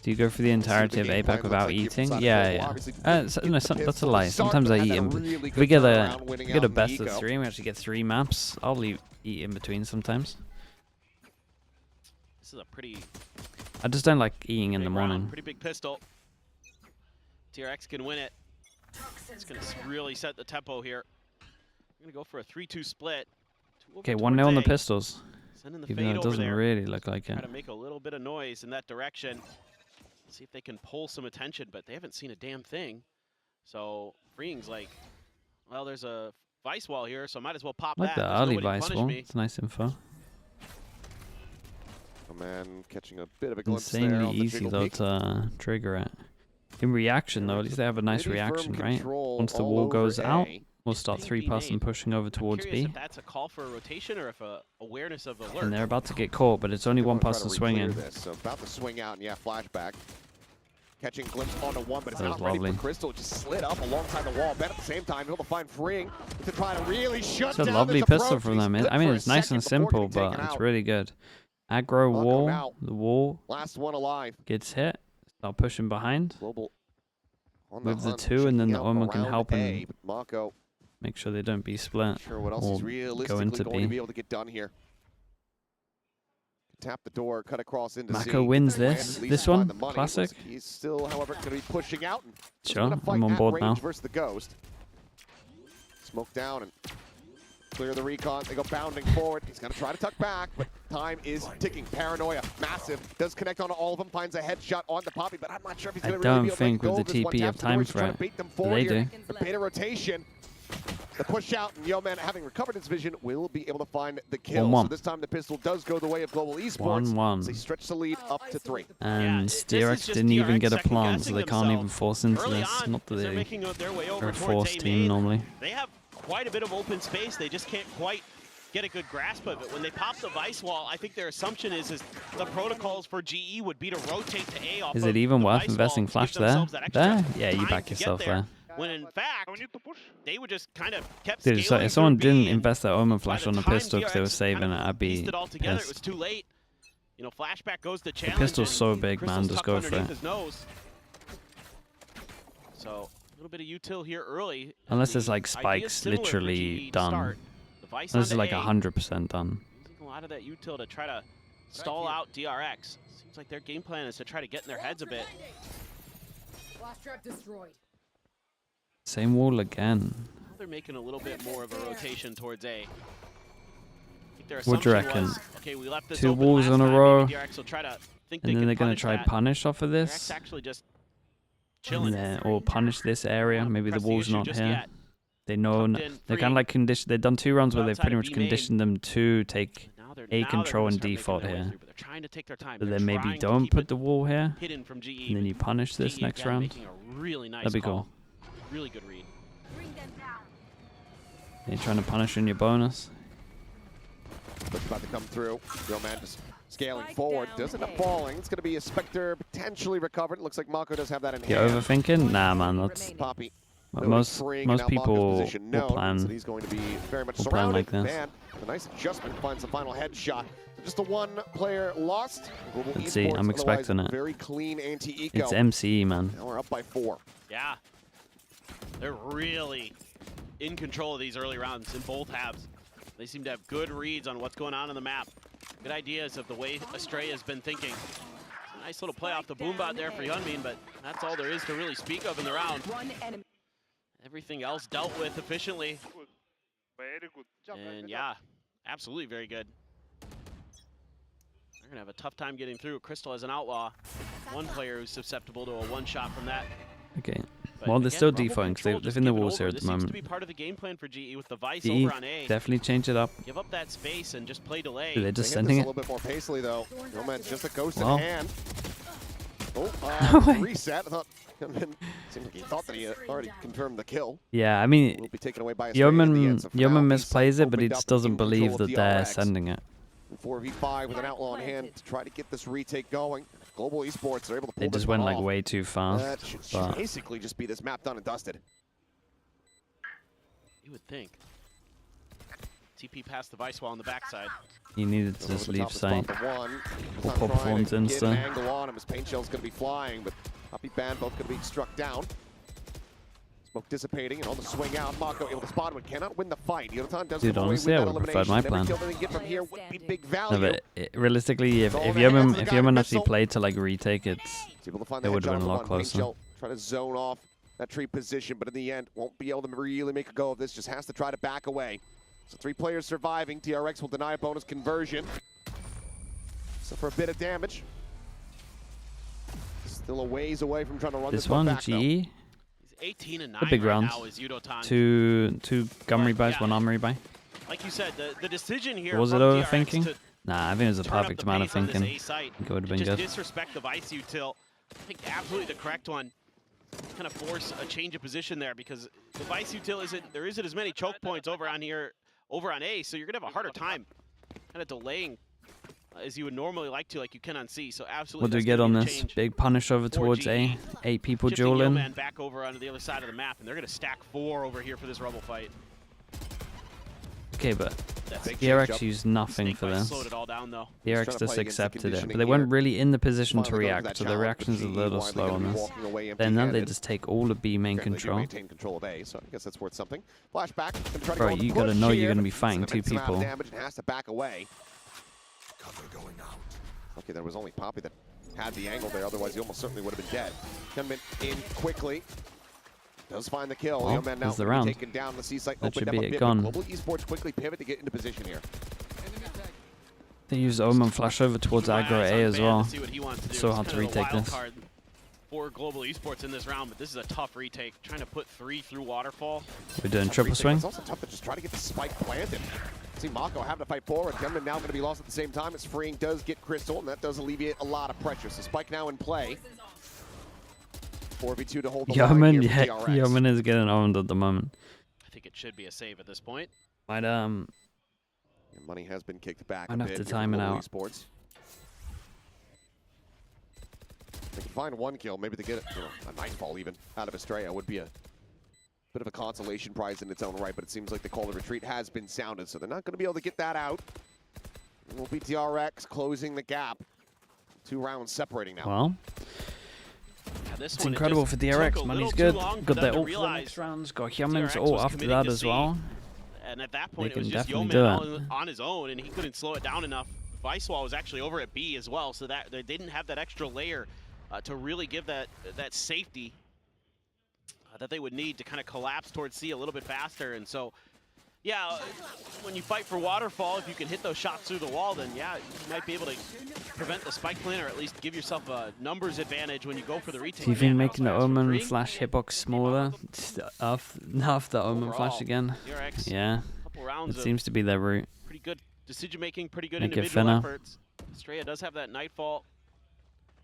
Do you go for the entirety of APAC without eating? Yeah. No, that's a lie. Sometimes I eat if we get a best of 3 and we actually get 3 maps, I'll eat in between sometimes. This is a pretty... I just don't like eating in the morning. Pretty big pistol. DRX can win it. It's going to really set the tempo here. We're going to go for a 3-2 split. Okay, 1-0 on the pistols. Even though it doesn't really look like it. Try to make a little bit of noise in that direction. See if they can pull some attention, but they haven't seen a damn thing. So Freeing's like, well, there's a vice wall here, so I might as well pop like that. Like the early vice wall. It's nice info. Oh man, catching a bit of a glimpse Insanely easy though to trigger it. In reaction though, at least they have a nice reaction, right? Once the wall goes out, we'll start 3-person pushing over towards B. If that's a call for a rotation or if a awareness of alert. And they're about to get caught, but it's only 1 person swinging. So about to swing out, and yeah, flashback. Catching a glimpse onto one, but it's not ready for Crystal. Just slid up alongside the wall. But at the same time, able to find Freeing to try to really shut down. It's a lovely pistol from them. I mean, it's nice and simple, but it's really good. Aggro wall, the wall. Last one alive. Gets hit. Start pushing behind. Global with the 2, and then the Omen can help and Mako. Make sure they don't be split. Sure what else he's realistically going to be able to get done here. Tap the door, cut across into Mako wins this one, classic. He's still, however, going to be pushing out. Sure, I'm on board now. Versus the Ghost. Smoke down and clear the recon. They go bounding forward. He's going to try to tuck back, but time is ticking. Paranoia, massive. Does connect on all of them. Finds a headshot on the Poppy, but I'm not sure if he's going to really be able to think with the TP have time for it. They do. The beta rotation. The push out, and Yeoman, having recovered his vision, will be able to find the kill. 1-1. So this time the pistol does go the way of Global Esports. 1-1. So they stretch the lead up to 3. And DRX didn't even get a plant, so they can't even force into this. Not that they're a forced team normally. They have quite a bit of open space. They just can't quite get a good grasp of it. When they pop the vice wall, I think their assumption is the protocols for GE would be to rotate to A off. Is it even worth investing flash there? There? Yeah, you back yourself there. When in fact, they would just kind of kept scaling. So if someone didn't invest their Omen flash on the pistol because they were saving it, I'd be pissed. It was too late. You know, flashback goes to challenge. The pistol's so big, man. Just go for it. So a little bit of util here early. Unless it's like spikes literally done. Unless it's like 100% done. Using a lot of that util to try to stall out DRX. Seems like their game plan is to try to get in their heads a bit. Blast trap destroyed. Same wall again. Now they're making a little bit more of a rotation towards A. What do you reckon? Okay, we left this 2 walls in a row, and then they're going to try punish off of this, just or punish this area. Maybe the wall's not here. They know they're kind of like conditioned. They've done 2 rounds where they've pretty much conditioned them to take A control and default here. But then maybe don't put the wall here, and then you punish this next round. That'd be cool. Really good read. You're trying to punish in your bonus. It's about to come through. Yeoman just scaling forward. Does end up falling. It's going to be a Spectre potentially recovered. It looks like Mako does have that in hand. You're overthinking? Nah, man. That's Poppy. Most people will plan. So he's going to be very much surrounded. Like this. And a nice adjustment finds the final headshot. Just a 1 player lost. Let's see. I'm expecting it. Very clean anti-eco. It's MCE, man. Now we're up by 4. Yeah. They're really in control of these early rounds in both halves. They seem to have good reads on what's going on the map. Good ideas of the way Astray has been thinking. It's a nice little play off the boombot there for Hyunmin, but that's all there is to really speak of in the round. Everything else dealt with efficiently. Very good. And yeah, absolutely very good. They're gonna have a tough time getting through. Crystal as an outlaw. 1 player who's susceptible to a 1-shot from that. Okay. Well, they're still defaulting because they're in the walls here at the moment. Seems to be part of the game plan for GE with the vice over on A. Definitely change it up. Give up that space and just play delay. They're just sending it. A little bit more pacely though. Yeoman's just a ghost in hand. Reset. I thought seemed like he thought that he had already confirmed the kill. Yeah, I mean, will be taken away by Yeoman misplays it, but he just doesn't believe that they're sending it. 4v5 with an outlaw in hand to try to get this retake going. Global Esports are able to pull They just went like way too fast. That should basically just be this map done and dusted. You would think. TP past the Vice Wall on the backside. He needed to just leave sight. Or Or pop performance insta. Angle on him as Paint Shell's going to be flying, but Poppy Band both going to be struck down. Smoke dissipating and on the swing out. Mako able to spot him, cannot win the fight. Yotan does Dude, honestly, I would have preferred my plan. Get from here would be big value. No, but realistically, if Yeoman actually played to like retake it, it would have been a lot closer. Trying to zone off that tree position, but in the end, won't be able to really make a go of this. Just has to try to back away. So 3 players surviving. DRX will deny a bonus conversion. So for a bit of damage. Still a ways away from trying to run this one back, GE. He's 18 and 9 A big right round. now is Yudotan. Two gun rebuys, one arm rebuy. Like you said, the decision here Was it from DRX overthinking? to Nah, I think it was a turn up perfect the amount of pace on this thinking. A site, It would have been just good. disrespect the Vice Util. I think absolutely the correct one. Kind of force a change of position there because the Vice Util there isn't as many choke points over on A, so you're gonna have a harder time kind of delaying as you would normally like to, like you can on C. So absolutely. What do we get on this? Big punish over towards A. 8 people dueling. Man back over onto the other side of the map, and they're gonna stack 4 over here for this Rebel fight. Okay, but DRX used nothing for this. Slowed it all down, though. DRX just accepted it, but they weren't really in the position to react, so the reaction's a little slow on this. Then now they just take all of B main control. Maintain control of A, so I guess that's worth something. Flashback. Bro, you gotta know you're gonna be fighting 2 people. Damage and has to back away. Okay, there was only Poppy that had the angle there, otherwise he almost certainly would have been dead. Gunman in quickly. Does find the kill. Well, Man now there's the round. taken down. The C site That opened should up be a it bit. gone. Global Esports quickly pivot to get into position here. They use Omen flash over towards aggro A as well. So hard to retake this. For Global Esports in this round, but this is a tough retake. Trying to put 3 through Waterfall. We're doing triple swing. It's also tough to just try to get the spike planted. See Mako having to fight forward. Gunman now going to be lost at the same time as Freeing does get Crystal, and that does alleviate a lot of pressure. So Spike now in play. 4v2 to hold the line here for DRX. Yeoman is getting owned at the moment. I think it should be a save at this point. Might And money has been kicked back. Might have to time it out. Esports. They can find 1 kill, maybe they get a nightfall even out of Estrella would be a bit of a consolation prize in its own right, but it seems like the call of retreat has been sounded, so they're not going to be able to get that out. It will be DRX closing the gap. 2 rounds separating now. Well, it's incredible for DRX. Money's good. Got their ult for the next rounds. Got Yeoman's ult after that as well. And at that point, They it was can just definitely Yeoman on his own, and he couldn't slow it down enough. Vicewall was actually over at B as well, so that they didn't have that extra layer to really give that safety that they would need to kind of collapse towards C a little bit faster. And so, yeah, when you fight for Waterfall, if you can hit those shots through the wall, then yeah, you might be able to prevent the spike plan, or at least give yourself a numbers advantage when you go for the retake. Do you think making the Omen flash hitbox smaller? Off the Omen flash again? DRX, Yeah, it seems to be their route. pretty good decision making, pretty good Make it individual thinner. efforts. Estrella does have that Nightfall.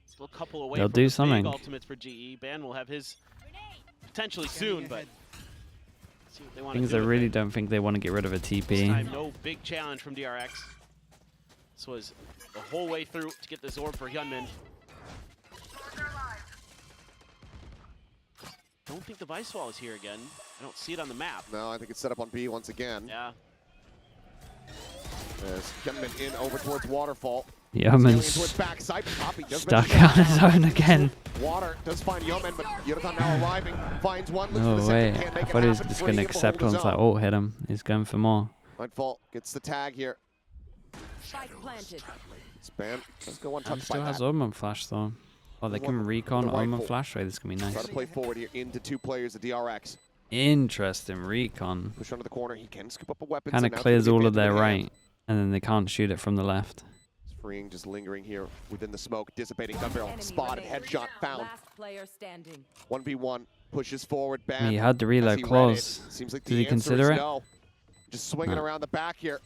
Still a couple away They'll from do the something. big ultimates for GE. Ban will have his potentially soon, but see what they want to do. Things I with really it. don't think they want to get rid of a This TP. time, no big challenge from DRX. This was the whole way through to get this orb for Hyunmin. Don't think the Vice Wall is here again. I don't see it on the map. No, I think it's set up on B once again. Yeah. As Gunman in over towards Waterfall. Yeoman's stuck on his own again. Water does find Yeoman, but Yotan now arriving. Finds one. No way. I thought he was just going to accept once that ult hit him. He's going for more. Nightfall gets the tag here. Spike planted. Span. Let's go He untouched by still has that. Omen flash though. Oh, they can recon Omen flash. Wait, this is going to be Try to nice. play forward here into 2 players of DRX. Interesting recon. Push under the corner. He can scoop up a weapon. Kind of clears all of their right, and then they can't shoot it from the left. Freeing, just lingering here within the smoke, dissipating gun barrel, spotted, headshot found. Last player standing. 1v1, pushes forward, I mean, bam. he had the reload clause. Seems like Did the he consider it? no. Just swinging No. around the back here.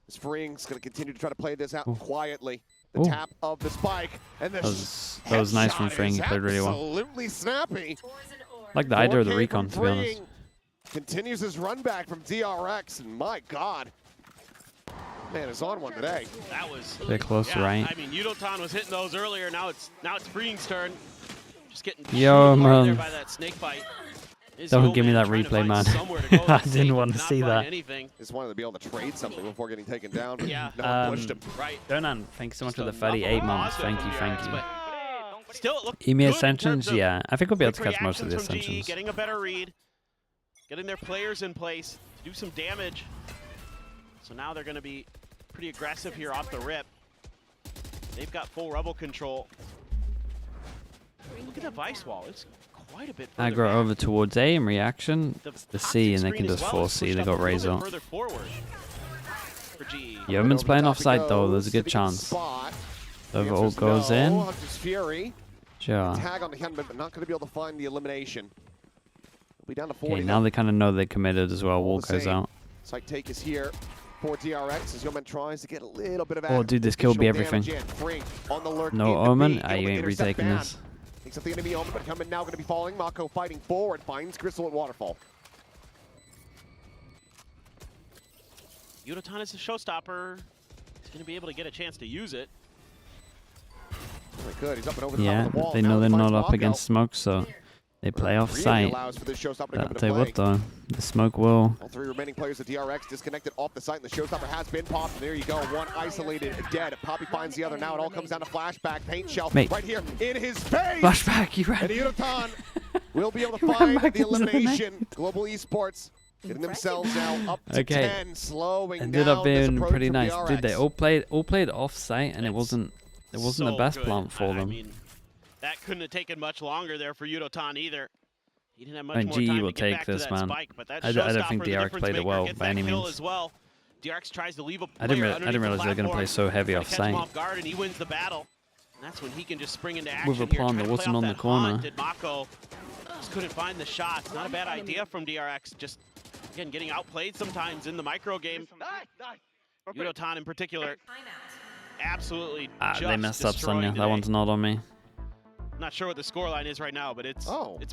As Freeing's going to continue to try to play this out Ooh. quietly. The Ooh. tap of the spike, and the That was nice from headshot Freeing. He is played really well. Absolutely snappy. Like the idea of the 4K recon, from to be honest. Freeing. Continues his run back from DRX, and my God. Man is on one today. That was They're close, yeah, right? I mean, Yudotan was hitting those earlier. Now it's Freeing's turn. Just getting Yo, shooed hard there man. by that snake bite. Don't give me that replay, man. I didn't want to see that. Just wanted to be able to trade something before getting taken down. But Yeah. no one pushed him. Right. Donan, thanks so much for the 38 months. Thank you, thank you. Still, it looked EME good in ascensions, terms of yeah. I think we'll be able to quick catch most of the reactions from GE, ascensions. getting a better read, getting their players in place, do some damage. So now they're going to be pretty aggressive here off the rip. They've got full rebel control. Look at the Vice wall. It's quite a bit further Aggro back. over towards A in reaction. The C, and they can just force C. They got Razor. Yeoman's playing offside though. There's a good chance. Over all goes in. Hunter's Fury. Sure. Tag on the helmet, but not going to be able to find the elimination. We'll be down to 40. Okay, now they kind of know they're committed as well. All Wall the goes same. out. Site take is here for DRX as Yeoman tries to get a little bit of Oh, dude, this kill will be everything. On the lurk No into Omen. B. Ah, you ain't Intercept retaking ban. this. Takes up the enemy Omen, but Yeoman now going to be falling. Mako fighting forward, finds Crystal at Waterfall. Yudotan is a showstopper. He's going to be able to get a chance to use it. Really good. He's up and over the top Yeah, of the wall. they Now know he they're finds not up Mako. against smoke, so they play off Really site. allows for this showstopper to But come I'll into tell you play. what though, the smoke will. All three remaining players of DRX disconnected off the site, and the showstopper has been popped. And there you go, one isolated, dead. Poppy finds the other. Now it all comes down to flashback. Paint shell Mate. right here in his face. Flashback, you ran. And Yudotan will be able to He ran find back the into the net. elimination. Global Esports getting themselves now up to Okay. 10, slowing Ended down up this being approach pretty from nice. DRX. Dude, they all played off site, and it wasn't the So best good. plant for I them. mean, that couldn't have taken much longer there for Yudotan either. He didn't have much I mean, more GE time will to get take back to this, that man. spike, but that I don't showstopper, think the DRX difference played it maker, well gets by that any kill means. as well. DRX tries to leave a I didn't player realize underneath the they were going to play so heavy platform, off catch him site. off guard, and he wins the battle. And that's when he can just spring into action With a here, plan try that to play wasn't off on the that corner. haunted Mako just couldn't find the shots. Not a bad idea from DRX. Just again getting outplayed sometimes in the micro game. Yudotan in particular, absolutely. They just messed up, destroying Sonya. That today. one's not on me. Not sure what the scoreline is right now, but it's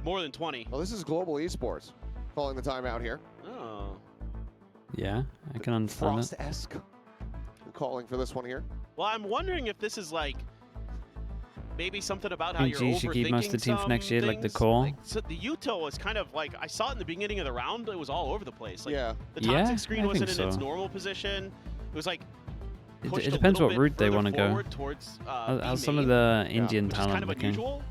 more than 20. Well, this is Global Esports calling the timeout here. Oh. Yeah, I can understand it. Frost-esque calling for this one here. Well, I'm wondering if this is like maybe something about how think you're GE should keep most of the overthinking team for next year, like the things. core. Like, so the Uto was kind of like, I saw it in the beginning of the round, it was all over the place. Like, Yeah. the Yeah, toxic screen I wasn't think in its so. normal position. It was like It pushed a depends little what bit route they further want to go. forward towards How's B some of main, the Indian which is talent kind of looking? unusual.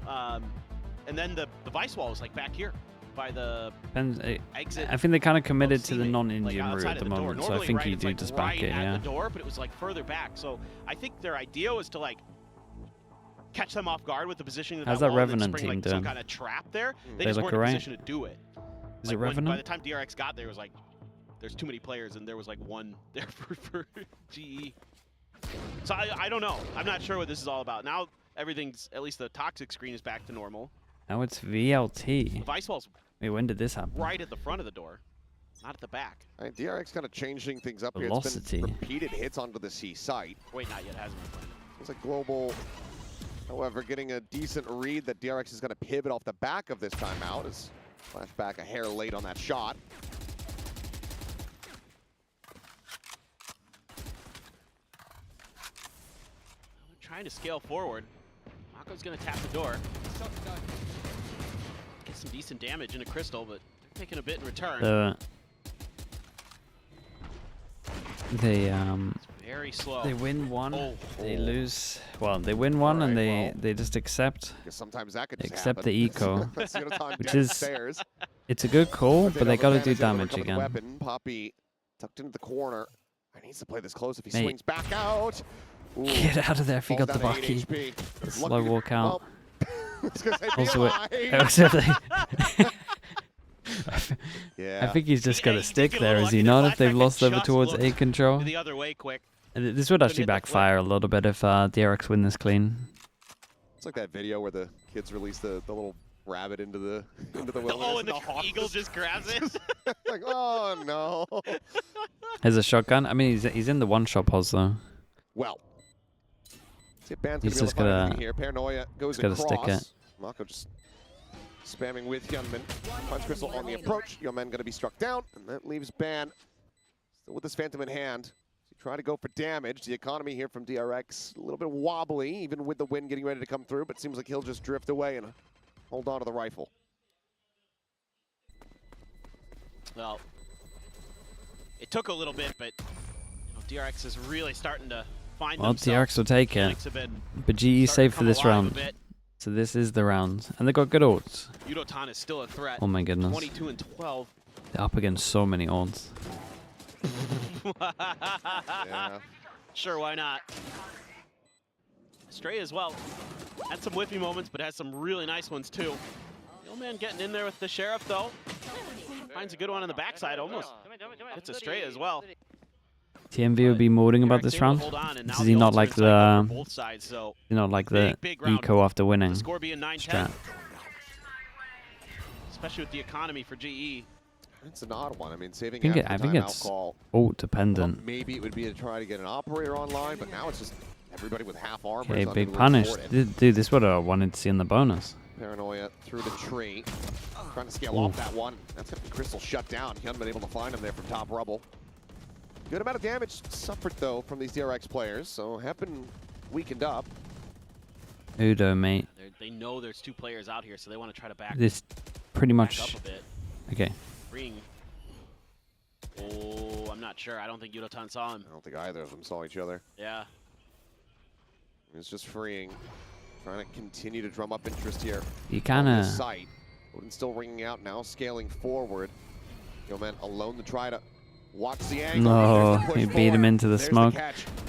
And then the Vice wall was like back here by the Depends. exit. I think they kind of committed to C the main, non-Indian like route outside at of the door. moment, so I Normally, think right, you it's do like just right back it, at yeah. the door, but it was like further back. So I think their idea was to like catch them off guard with the positioning of How's that that wall and then Revenant spring, team like, some doing? kind of trap there. They They just look weren't in a alright? position to do it. Is Like, it by Revenant? the time DRX got there, it was like there's too many players, and there was like one there for GE. So I don't know. I'm not sure what this is all about. Now everything's, at least the toxic screen is back to normal. Now it's The VLT. Vice wall's Wait, when did this happen? right at the front of the door, not at the back. All right, DRX kind of changing things up here. Velocity. It's been repeated hits onto the C site. Wait, not yet. It hasn't been played. It's like Global, however, getting a decent read that DRX is going to pivot off the back of this timeout. As flashback a hair late on that shot. Trying to scale forward. Mako's going to tap the door. Get some decent damage into Crystal, but they're taking a bit in return. They Very slow. they win one, Oh. they lose. Well, they win one and Alright, they just accept. Because sometimes that could just Accept happen. the eco, That's the other time which downstairs. It's a good call, but they got to do advantage over damage the again. Weapon. Poppy tucked into the corner. He needs to play this close if he Mate. swings back out. Ooh. Get out of there if you Falls got the down to 8 Bucky. HP. Slow Lucky- walk out. Well, I was gonna say, be Also, alive. Yeah. I think he's just got He to did stick get a there, little is he lucky. not? The If they've flashback lost over just towards looked A control. the other way quick. And this would actually hit the flip. backfire a little bit if DRX win this clean. It's like that video where the kids release the little rabbit into the wilderness. Oh, and the hawk eagle just grabs it. like, oh no. Has a shotgun. I mean, he's in the one-shot pause though. Well. See if Ban's He's gonna be able just to find gotta- anything here. Paranoia goes gotta across. stick it. Mako just spamming with Hyunmin. Finds Crystal on the approach. Yeoman gonna be struck down, and that leaves Ban still with his Phantom in hand. He try to go for damage. The economy here from DRX a little bit wobbly, even with the wind getting ready to come through, but seems like he'll just drift away and hold on to the rifle. Well, it took a little bit, but you know, DRX is really starting to find themselves. Well, DRX will take it. But GE saved for this round. So this is the round. And they got good ults. Yudotan is still a threat. Oh my goodness. 22 and 12. They're up against so many ults. Yeah. Sure, why not? Stray as well. Had some whiffy moments, but has some really nice ones too. The old man getting in there with the Sheriff though. Finds a good one on the backside, almost gets a Stray as well. TMV would be molding about this round. Does he not like the eco after winning? The score being 9-10. Especially with the economy for GE. It's an odd one. I mean, saving I think it's ult dependent. Maybe it would be to try to get an operator online, but now it's just everybody with half armor. Okay, big punish. Dude, this is what I wanted to see in the bonus. Paranoia through the tree. Trying to scale off that one. That's going to be Crystal shut down. He hasn't been able to find him there from top rubble. Good amount of damage suffered, though, from these DRX players, so have been weakened up. Udo, mate. They know there's 2 players out here, so they want to try to back this pretty much up a bit. Okay. Freeing. Oh, I'm not sure. I don't think Yudotan saw him. I don't think either of them saw each other. Yeah. It's just freeing. Trying to continue to drum up interest here. He kind of... sight. Odin still ringing out now, scaling forward. Yo, man, alone to try to watch the angle. No, he beat him into the smoke.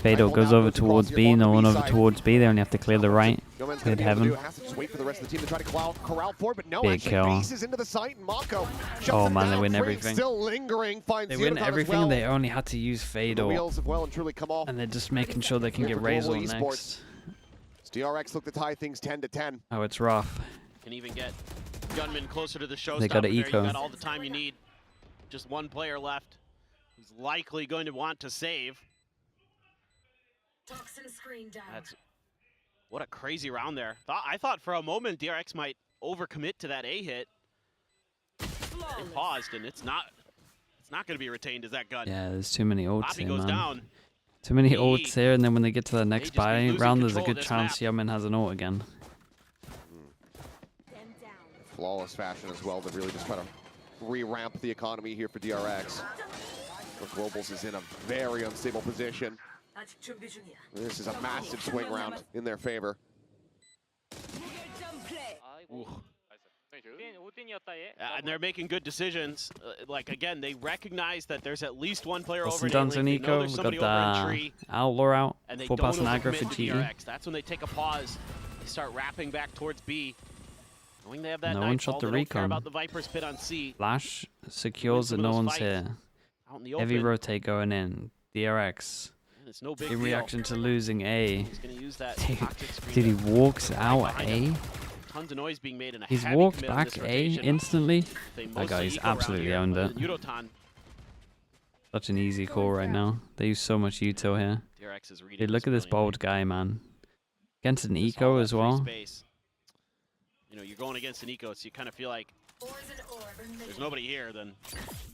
Fado goes over towards B, no one over towards B. They only have to clear the right. Good heaven. Has to just wait for the rest of the team to try to corral forward, but no, big kill. Into the site, and Mako oh man, they win everything. Still lingering, finds they win everything. Well. They only had to use Fado. Wheels have well and truly come off. And they're just making sure they can get Razor next. DRX look to tie things 10-10. Oh, it's rough. Can even get Gunman closer to the showstopper. They got an eco. You got all the time you need. Just one player left. Who's likely going to want to save. That's what a crazy round there. I thought for a moment DRX might overcommit to that A hit. They paused, and it's not going to be retained as that gun. Yeah, there's too many ults Poppy here, goes man. down. Too many ults here, and then when they get to the next buy round, there's a good chance Yeoman has an ult again. Flawless fashion as well to really just try to re-ramp the economy here for DRX. But Globals is in a very unstable position. This is a massive swing round in their favor. And they're making good decisions. Like, again, they recognize that there's at least one player over in Duns and Eco. We've got the Outlaw out. Full pass and aggro for GE. That's when they take a pause. They start wrapping back towards B. Knowing they have that no one shot the recon. About the Viper's pit on C. Flash secures that no one's here. Out in the Heavy rotate going in. DRX. It's no big in reaction to losing A. He's gonna use that Dude, he walks out A. Tons of noise being made in a He's walked back A instantly. That guy's absolutely owned it. Such an easy call right now. They use so much util here. Dude, look at this bold guy, man. Against an eco as well. You know, you're going against an eco, so you kind of feel like there's nobody here, then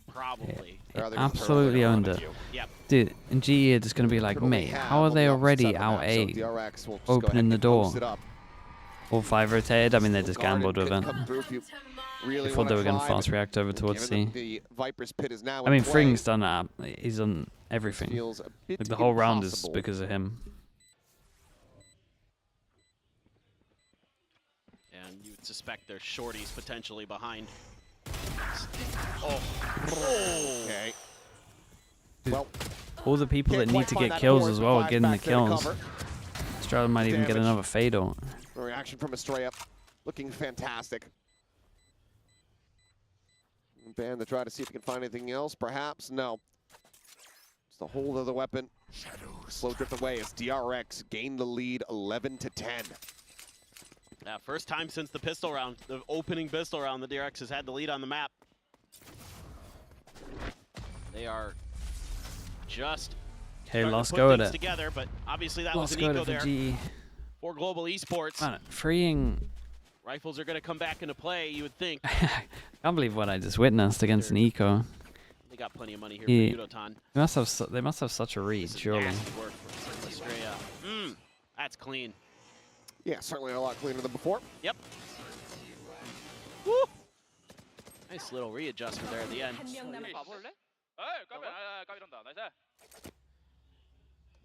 probably. Yeah, absolutely owned it. Yep. Dude, in GE it's going to be like, mate, how are they already out A? Opening the door. All 5 rotated. I mean, they just gambled with it. They thought they were going to fast react over towards C. I mean, Fring's done that. He's done everything. Like, the whole round is because of him. And you would suspect there's shorties potentially behind. Oh. Okay. Well, all the people that need to get kills as well are getting the kills. Strata might even get another Fado. Reaction from Estrella, looking fantastic. Band to try to see if he can find anything else. Perhaps no. It's the hold of the weapon. Slow drift away as DRX gained the lead 11-10. Yeah, first time since the pistol round, the opening pistol round, the DRX has had the lead on the map. They are just let's go at it together, but obviously that was an eco there for Global Esports. Man, freeing rifles are going to come back into play, you would think. I can't believe what I just witnessed against an eco. They got plenty of money here for Yudotan. They must have such a read, surely. That's clean. Yeah, certainly a lot cleaner than before. Yep. Woo! Nice little readjustment there at the end.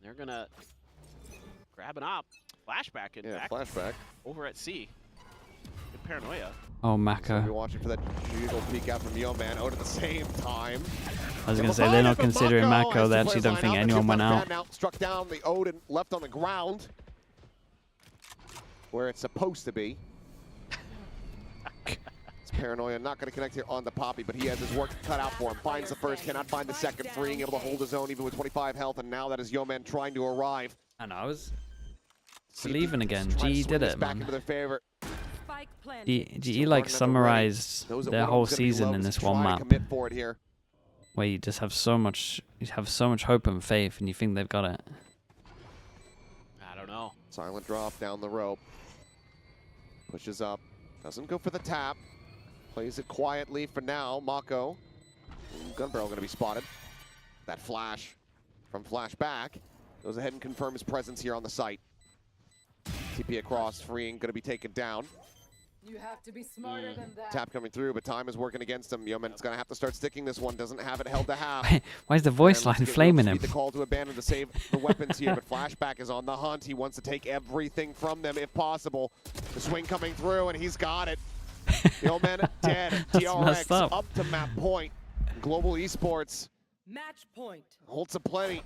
They're gonna grab an op. Flashback in back. Flashback. Over at C. Good paranoia. Oh, So Mako. we're watching for that jiggle peek out from Yeoman out at the same time. I was going to say, they're not considering Mako. They actually don't think anyone went out. Now struck down the Odin, left on the ground. Where it's supposed to be. It's paranoia, not going to connect here on the Poppy, but he has his work cut out for him. Finds the first, cannot find the second, freeing, able to hold his own even with 25 health, and now that is Yeoman trying to arrive. I know, I was believing again. GE did it, man. GE like summarized their whole season in this one map, where you just have so much, hope and faith, and you think they've got it. I don't know. Silent drop down the rope. Pushes up. Doesn't go for the tap. Plays it quietly for now. Mako. Gun barrel going to be spotted. That flash from flashback. Goes ahead and confirms his presence here on the site. TP across, freeing, going to be taken down. You have to be smarter than that. Tap coming through, but time is working against him. Yeoman's going to have to start sticking this one. Doesn't have it held to half. Why is the voice line flaming him? The call to abandon to save the weapons here, but Flashback is on the hunt. He wants to take everything from them if possible. The swing coming through, and he's got it. Yeoman dead. DRX up to map point. Global Esports. Match point. Holds a plenty.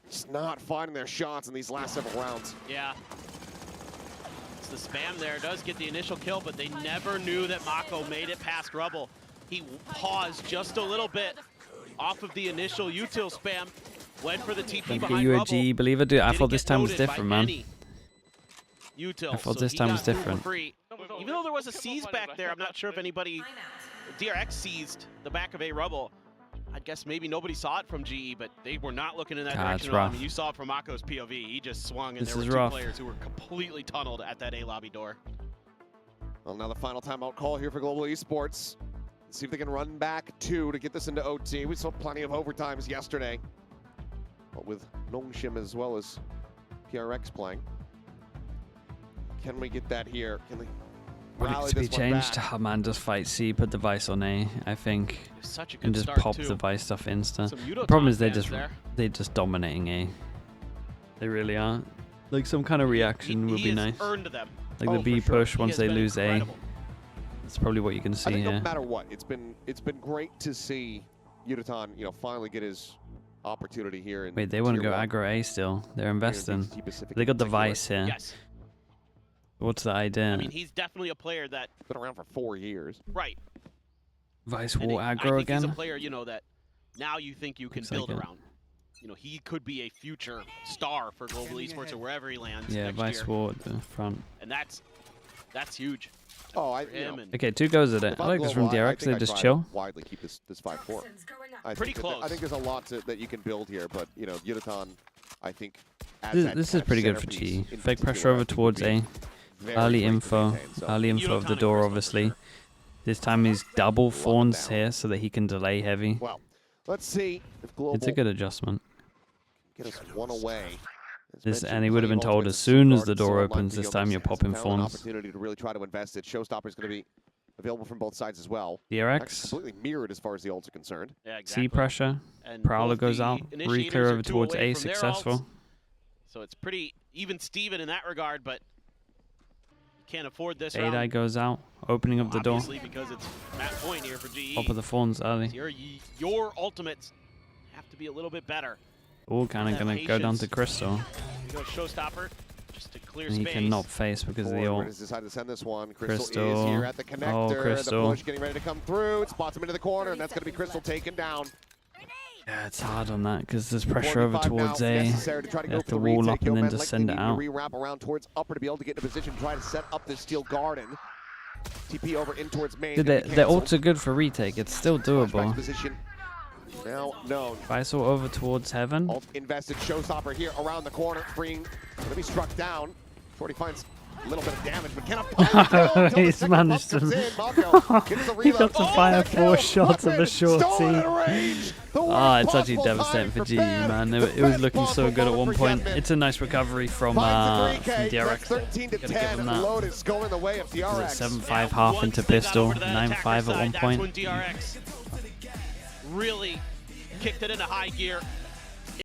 Just not finding their shots in these last several rounds. Yeah. The spam there does get the initial kill, but they never knew that Mako made it past Rubble. He paused just a little bit off of the initial util spam, went for the TP behind you Rubble. a GE believer, dude. I thought this time was different, man. Util, I thought this time was different. Even though there was a seize back there, I'm not sure if anybody, DRX seized the back of a Rubble. I guess maybe nobody saw it from GE, but they were not looking in that direction. I mean, you saw it from Mako's POV. He just swung, and there were two players who were completely tunneled at that A lobby door. Well, now the final timeout call here for Global Esports. Let's see if they can run back two to get this into OT. We saw plenty of overtimes yesterday, but with Nongshim as well as DRX playing. Can we get that here? Can they rally this to be changed? Oh man, just fight C, put the Vice on A, I think. Such a good and just start pop too. the Vice stuff insta. The problem is they're just dominating A. They really are. Like some kind of reaction would be nice. Earned them. Like the B push once they lose incredible. A. That's probably what you can see I think here. No matter what, it's been great to see Yudotan, finally get his opportunity here. In Wait, they want to go aggro A still. They're investing. They got the Vice here. Yes. What's the idea? I mean, he's definitely a player that's been around for 4 years. Right. Vice will aggro I think again. He's a player, that now you think you can build around. He could be a future star for Global Esports or wherever he lands. Yeah, next Vice year. will at the front. And that's huge. Oh, okay, 2 goes at it. I like this from DRX. They just chill. Widely keep this 5-4. Pretty close. I think there's a lot that you can build here, but Yudotan, I think. This is pretty good for GE. Fake pressure over towards A. Early info of the door, obviously. This time he's double fawns here so that he can delay heavy. Well, let's see if Global. It's a good adjustment. Get us one away. And he would have been told as soon as the door opens, this time you're popping fawns. Opportunity to really try to invest it. Showstopper's going to be available from both sides as well. DRX. Completely mirrored as far as the ults are concerned. Yeah, exactly. C pressure. And Prowler goes out. Re-clear over towards A, successful. So it's pretty even Steven in that regard, but can't afford this A-Die round. goes out. Opening of the door. Obviously, because it's map point here for GE. Top of the fawns early. Your ultimates have to be a little bit better. Oh, kind of going to go down to Crystal. Here goes Showstopper just to clear and space. he cannot face because of the ult. Has decided to send this one. Crystal is here at the connector. Oh, Crystal. The push getting ready to come through. It spots him into the corner, and that's going to be Crystal taken down. Yeah, it's hard on that because there's pressure over towards A. You have to wall up and then just send it out. Re-wrap around towards upper to be able to get in a position to try to set up this steel garden. TP over in towards main. Dude, their ults are good for retake. It's still doable. Position. Now known. Vice over towards heaven. Ult invested. Showstopper here around the corner. Freeing. Going to be struck down. Shorty finds A little bit of damage, but cannot He's managed to. He got to fire 4 shots of a short team. Oh, it's actually devastating for GE, man. It was looking so good at one point. It's a nice recovery from DRX. 13 to 10. Lotus going the way of DRX. 7-5 half into pistol, 9-5 at one point. DRX really kicked it into high gear.